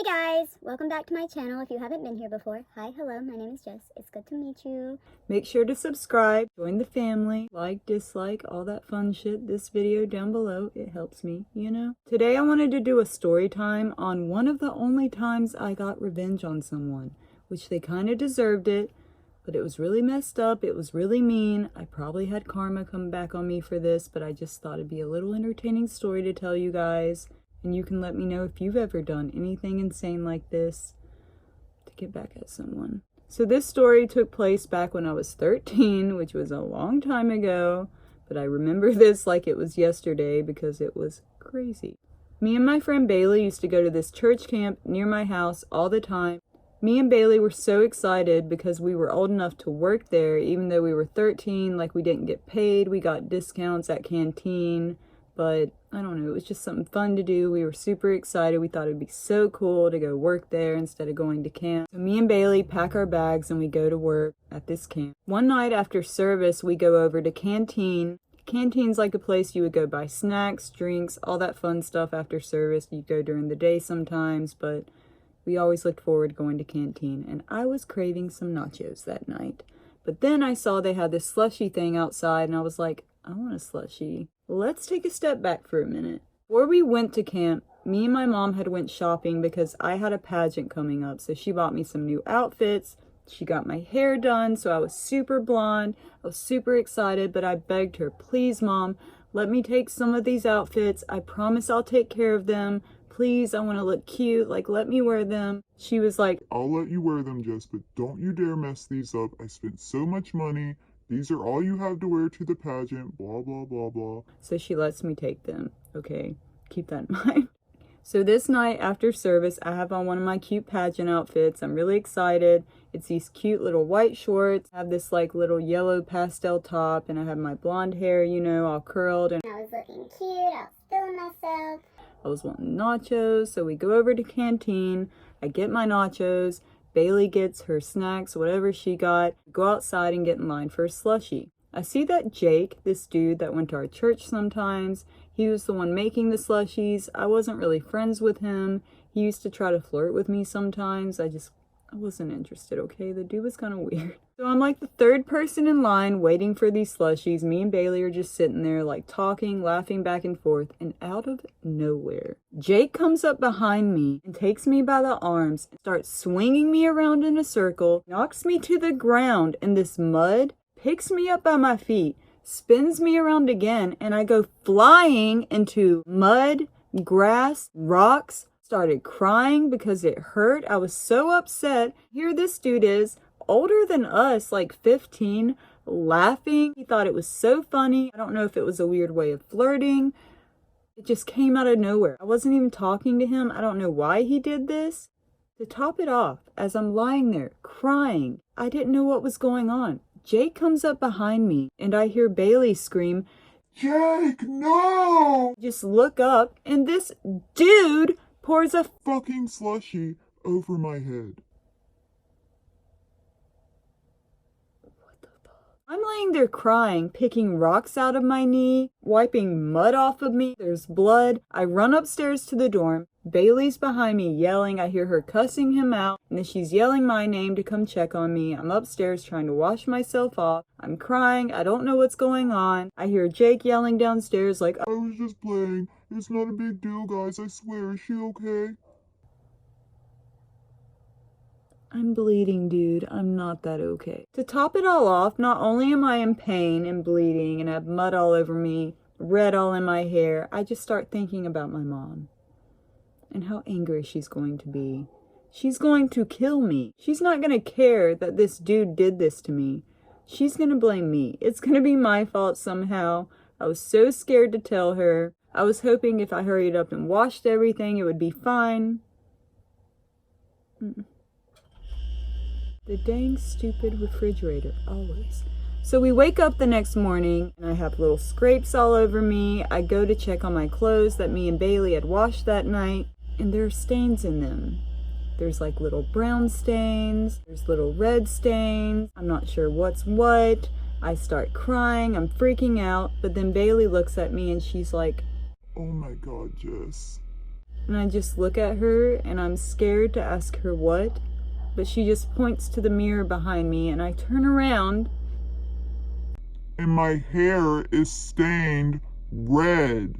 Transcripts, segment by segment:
guys, welcome back to my channel. If you haven't been here before, hi, hello, my name is Jess. It's good to meet you. Make sure to subscribe, join the family, like, dislike, all that fun shit. This video down below, it helps me, you know. Today I wanted to do a story time on one of the only times I got revenge on someone, which they kind of deserved it, but it was really messed up. It was really mean. I probably had karma come back on me for this, but I just thought it'd be a little entertaining story to tell you guys. And you can let me know if you've ever done anything insane like this to get back at someone. So this story took place back when I was 13, which was a long time ago, but I remember this like it was yesterday because it was crazy. Me and my friend Bailey used to go to this church camp near my house all the time. Me and Bailey were so excited because we were old enough to work there, even though we were 13, like we didn't get paid. We got discounts at canteen. But I don't know, it was just something fun to do. We were super excited. We thought it'd be so cool to go work there instead of going to camp. So me and Bailey pack our bags and we go to work at this camp. One night after service, we go over to canteen. Canteen's like a place you would go buy snacks, drinks, all that fun stuff after service. You go during the day sometimes, but we always looked forward to going to canteen. And I was craving some nachos that night. But then I saw they had this slushy thing outside and I was like, I want a slushy. Let's take a step back for a minute. Before we went to camp, me and my mom had went shopping because I had a pageant coming up. So she bought me some new outfits. She got my hair done, so I was super blonde. I was super excited, but I begged her, please, Mom, let me take some of these outfits. I promise I'll take care of them. Please, I want to look cute. Like, let me wear them. She was like, I'll let you wear them, Jess, but don't you dare mess these up. I spent so much money. These are all you have to wear to the pageant, blah, blah, blah, blah. So she lets me take them. Okay, keep that in mind. So this night after service, I have on one of my cute pageant outfits. I'm really excited. It's these cute little white shorts. I have this like little yellow pastel top, and I have my blonde hair, you know, all curled. And I was looking cute, I was feeling myself. I was wanting nachos, so we go over to canteen. I get my nachos. Bailey gets her snacks, whatever she got. Go outside and get in line for a slushie. I see that Jake, this dude that went to our church sometimes, he was the one making the slushies. I wasn't really friends with him. He used to try to flirt with me sometimes. I wasn't interested, okay? The dude was kind of weird. So I'm like the third person in line waiting for these slushies. Me and Bailey are just sitting there like talking, laughing back and forth, and out of nowhere, Jake comes up behind me and takes me by the arms and starts swinging me around in a circle, knocks me to the ground in this mud, picks me up by my feet, spins me around again, and I go flying into mud, grass, rocks. Started crying because it hurt. I was so upset. Here this dude is, older than us, like 15, laughing. He thought it was so funny. I don't know if it was a weird way of flirting. It just came out of nowhere. I wasn't even talking to him. I don't know why he did this. To top it off, as I'm lying there crying, I didn't know what was going on. Jake comes up behind me and I hear Bailey scream, Jake, no! Just look up and this dude pours a fucking slushie over my head. What the fuck? I'm laying there crying, picking rocks out of my knee, wiping mud off of me. There's blood. I run upstairs to the dorm. Bailey's behind me yelling. I hear her cussing him out, and then she's yelling my name to come check on me. I'm upstairs trying to wash myself off. I'm crying. I don't know what's going on. I hear Jake yelling downstairs like, I was just playing. It's not a big deal, guys. I swear. Is she okay? I'm bleeding, dude. I'm not that okay. To top it all off, not only am I in pain and bleeding and have mud all over me, red all in my hair, I just start thinking about my mom and how angry she's going to be. She's going to kill me. She's not going to care that this dude did this to me. She's going to blame me. It's going to be my fault somehow. I was so scared to tell her. I was hoping if I hurried up and washed everything, it would be fine. The dang stupid refrigerator, always. So we wake up the next morning and I have little scrapes all over me. I go to check on my clothes that me and Bailey had washed that night, and there are stains in them. There's like little brown stains, there's little red stains. I'm not sure what's what. I start crying, I'm freaking out, but then Bailey looks at me and she's like, Oh my God, Jess. And I just look at her and I'm scared to ask her what, but she just points to the mirror behind me and I turn around. And my hair is stained red.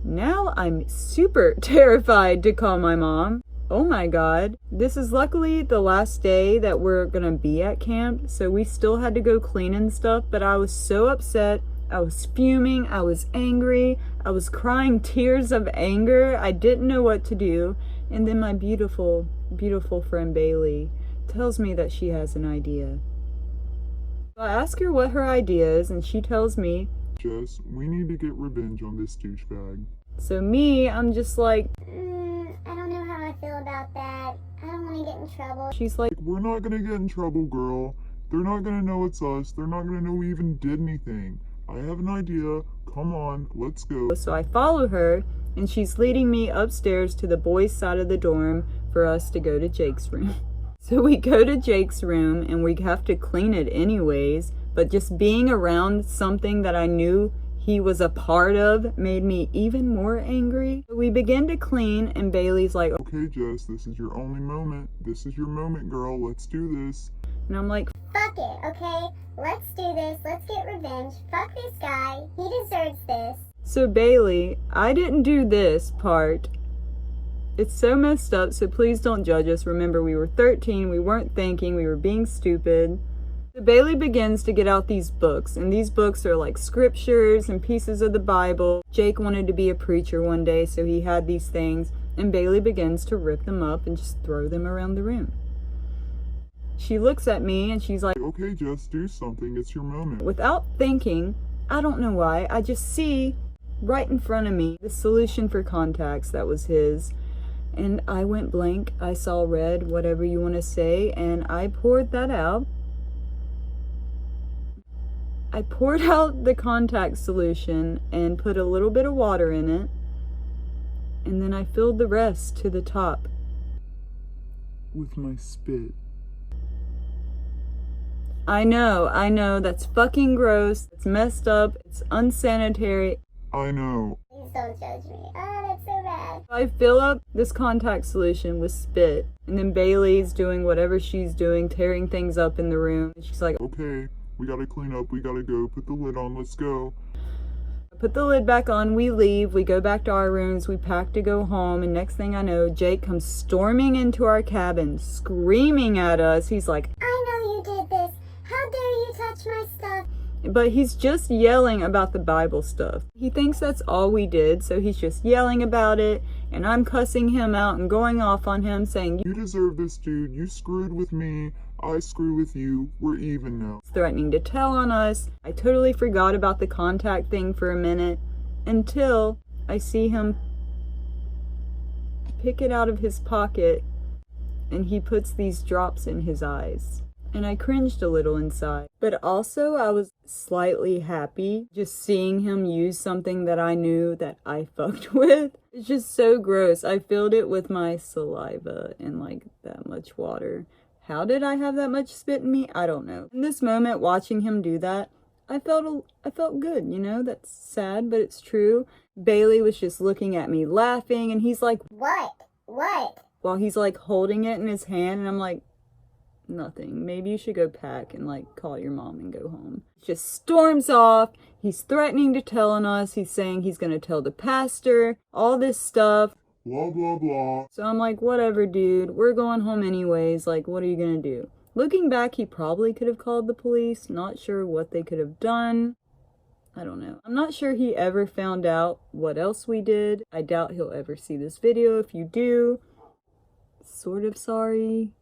Now I'm super terrified to call my mom. Oh my god. This is luckily the last day that we're gonna be at camp, so we still had to go clean and stuff, but I was so upset. I was fuming, I was angry, I was crying tears of anger. I didn't know what to do. And then my beautiful, beautiful friend Bailey tells me that she has an idea. So I ask her what her idea is, and she tells me, Jess, we need to get revenge on this douchebag. so me, I'm just like, I don't know how I feel about that. I don't want to get in trouble. she's like, We're not gonna get in trouble, girl. They're not gonna know it's us. They're not gonna know we even did anything. I have an idea. Come on, let's go. so I follow her, and she's leading me upstairs to the boys' side of the dorm for us to go to Jake's room. So we go to Jake's room, and we have to clean it anyways, but just being around something that I knew he was a part of made me even more angry. We begin to clean, and Bailey's like, Okay, Jess, this is your only moment. This is your moment, girl. Let's do this. and I'm like, Fuck it, okay? Let's do this. Let's get revenge. Fuck this guy. He deserves this. so Bailey, I didn't do this part. It's so messed up, so please don't judge us. Remember, we were 13, we weren't thinking, we were being stupid. So Bailey begins to get out these books, and these books are like scriptures and pieces of the Bible. Jake wanted to be a preacher one day, so he had these things, and Bailey begins to rip them up and just throw them around the room. She looks at me and she's like, Okay, Jess, do something. It's your moment. without thinking, I don't know why, I just see right in front of me the solution for contacts that was his. And I went blank, I saw red, whatever you want to say, and I poured that out. I poured out the contact solution and put a little bit of water in it. And then I filled the rest to the top. With my spit. I know, that's fucking gross, it's messed up, it's unsanitary. I know. Please don't judge me. Oh, that's so bad. I fill up this contact solution with spit, and then Bailey's doing whatever she's doing, tearing things up in the room. And she's like, Okay, we gotta clean up. We gotta go. Put the lid on. Let's go. put the lid back on, we leave, we go back to our rooms, we pack to go home, and next thing I know, Jake comes storming into our cabin, screaming at us. He's like, I know you did this. How dare you touch my stuff? but he's just yelling about the Bible stuff. He thinks that's all we did, so he's just yelling about it, and I'm cussing him out and going off on him, saying, You deserve this, dude. You screwed with me. I screw with you. We're even now. he's threatening to tell on us. I totally forgot about the contact thing for a minute, until I see him pick it out of his pocket, and he puts these drops in his eyes. And I cringed a little inside. But also I was slightly happy just seeing him use something that I knew that I fucked with. It's just so gross. I filled it with my saliva and like that much water. How did I have that much spit in me? I don't know. In this moment, watching him do that, I felt good, you know? That's sad, but it's true. Bailey was just looking at me laughing, and he's like, What? What? while he's like holding it in his hand, and I'm like, nothing. Maybe you should go pack and like call your mom and go home. Just storms off. He's threatening to tell on us. He's saying he's gonna tell the pastor, all this stuff. Blah, blah, blah. So I'm like, whatever, dude. We're going home anyways. Like, what are you gonna do? Looking back, he probably could have called the police. Not sure what they could have done. I don't know. I'm not sure he ever found out what else we did. I doubt he'll ever see this video. If you do, sort of sorry.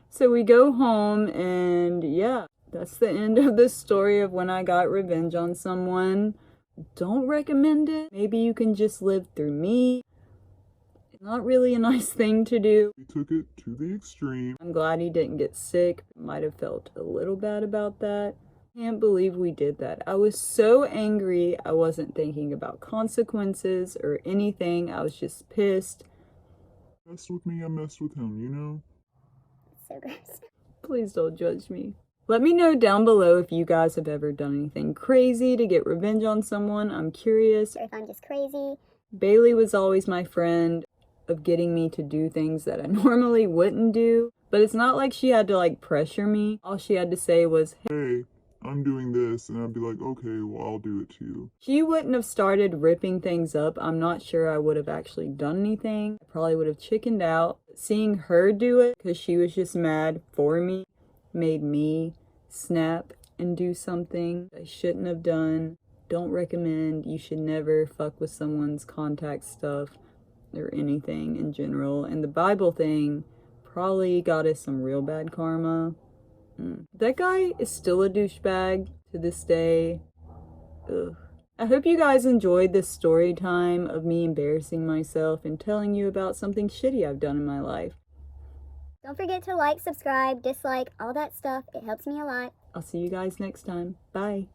So we go home, and yeah, that's the end of the story of when I got revenge on someone. Don't recommend it. Maybe you can just live through me. It's not really a nice thing to do. We took it to the extreme. I'm glad he didn't get sick. Might have felt a little bad about that. Can't believe we did that. I was so angry. I wasn't thinking about consequences or anything. I was just pissed. Messed with me, I messed with him, you know? So gross. Please don't judge me. Let me know down below if you guys have ever done anything crazy to get revenge on someone. I'm curious. Or if I'm just crazy. Bailey was always my friend of getting me to do things that I normally wouldn't do. But it's not like she had to like pressure me. All she had to say was, Hey, I'm doing this, and I'd be like, okay, well, I'll do it too. she wouldn't have started ripping things up. I'm not sure I would have actually done anything. I probably would have chickened out. Seeing her do it because she was just mad for me made me snap and do something I shouldn't have done. Don't recommend. You should never fuck with someone's contact stuff or anything in general. And the Bible thing probably got us some real bad karma. That guy is still a douchebag to this day. Ugh. I hope you guys enjoyed this story time of me embarrassing myself and telling you about something shitty I've done in my life. Don't forget to like, subscribe, dislike, all that stuff. It helps me a lot. I'll see you guys next time. Bye.